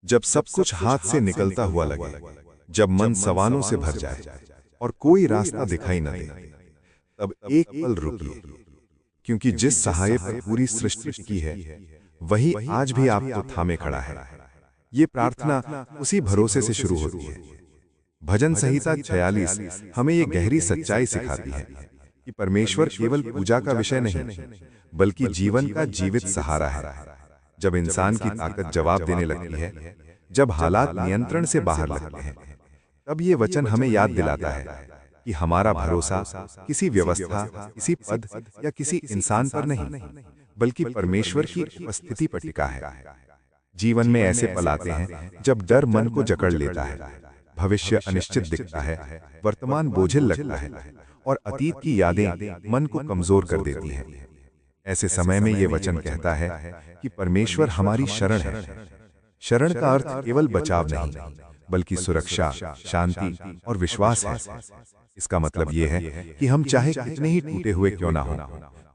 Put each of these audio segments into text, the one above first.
जब सब कुछ हाथ से निकलता हुआ लगे, जब मन सवालों से भर जाए और कोई रास्ता दिखाई न दे, तब एक पल रुकिए, क्योंकि जिस सहाय पर पूरी सृष्टि की है वही आज भी आपको थामे खड़ा है। ये प्रार्थना उसी भरोसे से शुरू होती है। भजन संहिता 46 हमें ये गहरी सच्चाई सिखाती है कि परमेश्वर केवल पूजा का विषय नहीं, बल्कि जीवन का जीवित सहारा है। जब इंसान की ताकत जवाब देने लगती है, जब हालात नियंत्रण से बाहर लगते हैं, तब ये वचन हमें याद दिलाता है कि हमारा भरोसा किसी व्यवस्था, किसी पद या किसी इंसान पर नहीं, बल्कि परमेश्वर की उपस्थिति पर टिका है। जीवन में ऐसे पल आते हैं जब डर मन को जकड़ लेता है, भविष्य अनिश्चित दिखता है, वर्तमान बोझिल लगता है और अतीत की यादें मन को कमजोर कर देती हैं। ऐसे समय में ये वचन कहता है कि परमेश्वर हमारी शरण है। शरण का अर्थ केवल बचाव नहीं, बल्कि सुरक्षा, शांति और विश्वास है। इसका मतलब ये है कि हम चाहे कितने ही टूटे हुए क्यों ना हों,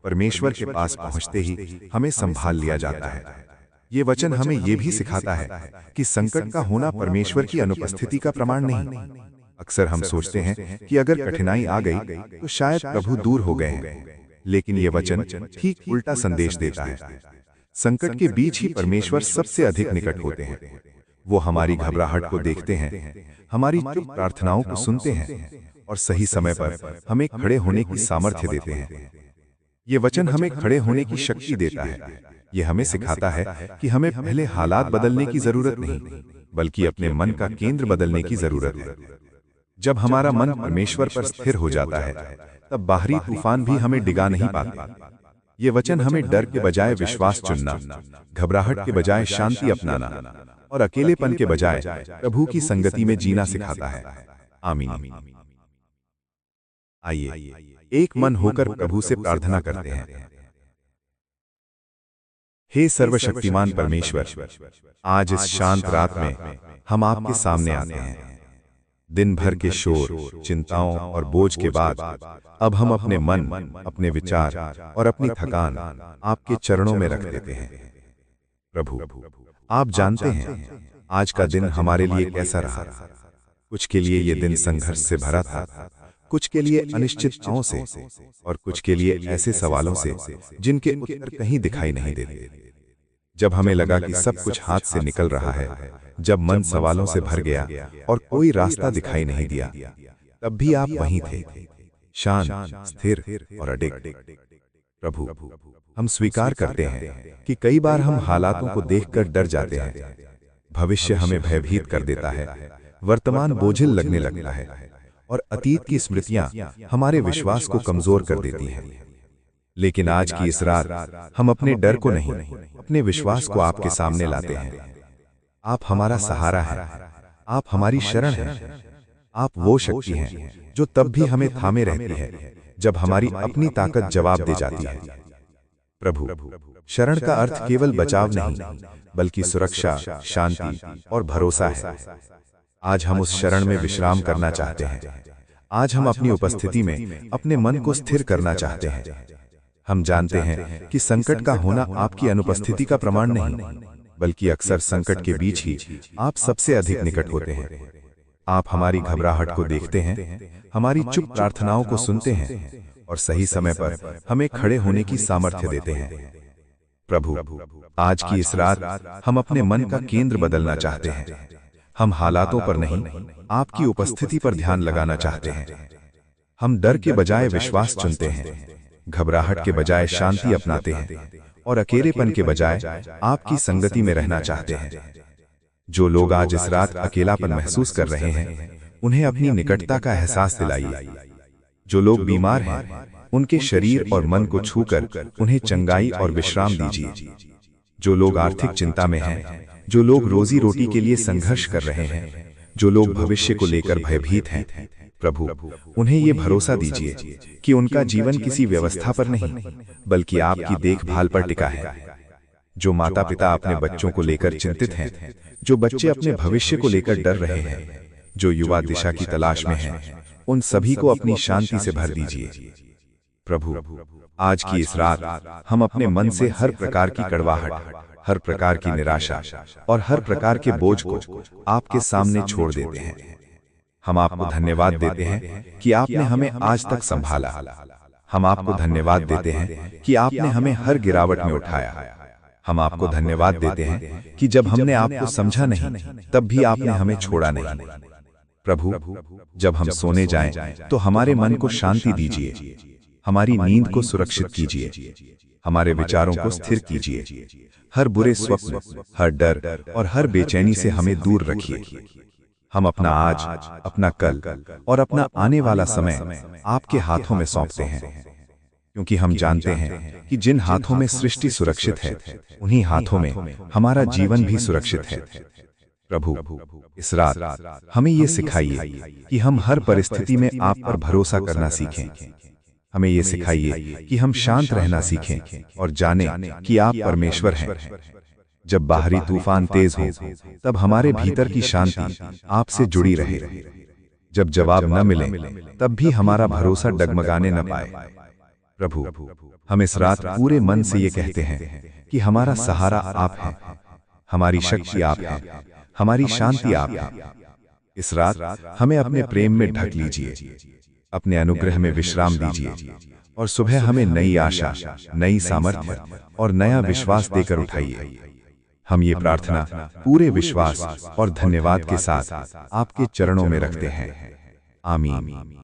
परमेश्वर के पास पहुंचते ही हमें संभाल लिया जाता है। ये वचन हमें ये भी सिखाता है कि संकट का होना परमेश्वर की अनुपस्थिति का प्रमाण नहीं। अक्सर हम सोचते हैं कि अगर कठिनाई आ गई तो शायद प्रभु दूर हो गए हैं, लेकिन ये वचन ठीक उल्टा संदेश देता है। संकट के बीच ही परमेश्वर सबसे अधिक निकट होते हैं। वो हमारी घबराहट को देखते हैं, हमारी चुप प्रार्थनाओं को सुनते हैं और सही समय पर हमें खड़े होने की सामर्थ्य देते हैं। ये वचन हमें खड़े होने की शक्ति देता है। ये हमें सिखाता है कि हमें पहले हालात बदलने की जरूरत नहीं, बल्कि अपने मन का केंद्र बदलने की जरूरत है। जब हमारा मन परमेश्वर पर स्थिर हो जाता है, तब बाहरी तूफान भी हमें डिगा नहीं पाते। ये वचन हमें डर के बजाय विश्वास चुनना, घबराहट के बजाय शांति अपनाना और अकेलेपन के बजाय प्रभु की संगति में जीना सिखाता है। आमीन। आइए एक मन होकर प्रभु से प्रार्थना करते हैं। हे सर्वशक्तिमान परमेश्वर, आज इस शांत रात में हम आपके सामने आते हैं। दिन भर के शोर, चिंताओं और बोझ के बाद अब हम अपने मन, अपने विचार और अपनी थकान आपके चरणों में रख देते हैं। प्रभु, आप जानते हैं आज का दिन हमारे लिए कैसा रहा। कुछ के लिए ये दिन संघर्ष से भरा था, कुछ के लिए अनिश्चितताओं से और कुछ के लिए ऐसे सवालों से जिनके उत्तर कहीं दिखाई नहीं देते। जब हमें लगा कि सब कुछ हाथ से निकल रहा है, जब मन सवालों से भर गया और कोई रास्ता दिखाई नहीं दिया, तब भी आप वहीं थे, शांत, स्थिर और अडिग। प्रभु, हम स्वीकार करते हैं कि कई बार हम हालातों को देखकर डर जाते हैं। भविष्य हमें भयभीत कर देता है, वर्तमान बोझिल लगने लगता है और अतीत की स्मृतियां हमारे विश्वास को कमजोर कर देती हैं। लेकिन आज की इस रात हम अपने डर को नहीं, अपने विश्वास को आपके सामने लाते हैं। आप हमारा सहारा हैं, आप हमारी शरण हैं। आप वो शक्ति हैं जो तब भी हमें थामे रहती है जब हमारी अपनी ताकत जवाब दे जाती है। प्रभु, शरण का अर्थ केवल बचाव नहीं, बल्कि सुरक्षा, शांति और भरोसा है। आज हम उस शरण में विश्राम करना चाहते हैं। आज हम अपनी उपस्थिति में अपने मन को स्थिर करना चाहते हैं। हम जानते हैं कि संकट का होना आपकी अनुपस्थिति का प्रमाण नहीं, बल्कि अक्सर संकट के बीच ही आप सबसे अधिक निकट होते हैं। आप हमारी घबराहट को देखते हैं, हमारी चुप प्रार्थनाओं को सुनते हैं और सही समय पर हमें खड़े होने की सामर्थ्य देते हैं। प्रभु, आज की इस रात हम अपने मन का केंद्र बदलना चाहते हैं। हम हालातों पर नहीं, आपकी उपस्थिति पर ध्यान लगाना चाहते हैं। हम डर के बजाय विश्वास चुनते हैं, घबराहट के बजाय शांति अपनाते हैं और अकेलेपन के बजाय आपकी संगति में रहना चाहते हैं। जो लोग आज इस रात अकेलापन महसूस कर रहे हैं, उन्हें अपनी निकटता का एहसास दिलाइए। जो लोग बीमार हैं, उनके शरीर और मन को छूकर उन्हें चंगाई और विश्राम दीजिए। जो लोग आर्थिक चिंता में हैं, जो लोग रोजी रोटी के लिए संघर्ष कर रहे हैं, जो लोग भविष्य को लेकर भयभीत हैं, प्रभु, उन्हें ये भरोसा दीजिए कि उनका जीवन किसी व्यवस्था पर नहीं, बल्कि आपकी देखभाल पर टिका है। जो माता पिता अपने बच्चों को लेकर चिंतित हैं, जो बच्चे अपने भविष्य को लेकर डर रहे हैं, जो युवा दिशा की तलाश में हैं, उन सभी को अपनी शांति से भर दीजिए। प्रभु, आज की इस रात हम अपने मन से हर प्रकार की कड़वाहट, हर प्रकार की निराशा और हर प्रकार के बोझ को आपके सामने छोड़ देते हैं। हम आपको धन्यवाद देते हैं कि आपने हमें आज तक संभाला। हम आपको धन्यवाद देते हैं कि आपने हमें हर गिरावट में उठाया। हम आपको धन्यवाद देते हैं कि जब हमने आपको समझा नहीं, तब भी आपने हमें छोड़ा नहीं। प्रभु, जब हम सोने जाएं, तो हमारे मन को शांति दीजिए, हमारी नींद को सुरक्षित कीजिए, हमारे विचारों को स्थिर कीजिए। हर बुरे स्वप्न, हर डर और हर बेचैनी से हमें दूर रखिए। हम अपना आज, अपना कल और अपना आने वाला समय आपके हाथों में सौंपते हैं, क्योंकि हम जानते हैं कि जिन हाथों में सृष्टि सुरक्षित है, उन्हीं हाथों में हमारा जीवन भी सुरक्षित है। प्रभु, इस रात हमें ये सिखाइए कि हम हर परिस्थिति में आप पर भरोसा करना सीखें। हमें ये सिखाइए कि हम शांत रहना सीखें और जानें कि आप परमेश्वर हैं। जब बाहरी तूफान तेज हो, तब हमारे भीतर की शांति आपसे जुड़ी रहे। जब जवाब न मिले, तब भी हमारा भरोसा डगमगाने न पाए। प्रभु, हम इस रात पूरे मन से ये कहते हैं कि हमारा सहारा आप हैं, हमारी शक्ति आप है, हमारी शांति आप है। इस रात हमें अपने प्रेम में ढक लीजिए, अपने अनुग्रह में विश्राम दीजिए और सुबह हमें नई आशा, नई सामर्थ्य और नया विश्वास देकर उठाइए। हम ये प्रार्थना पूरे विश्वास और धन्यवाद के साथ आपके चरणों में रखते हैं। आमीन।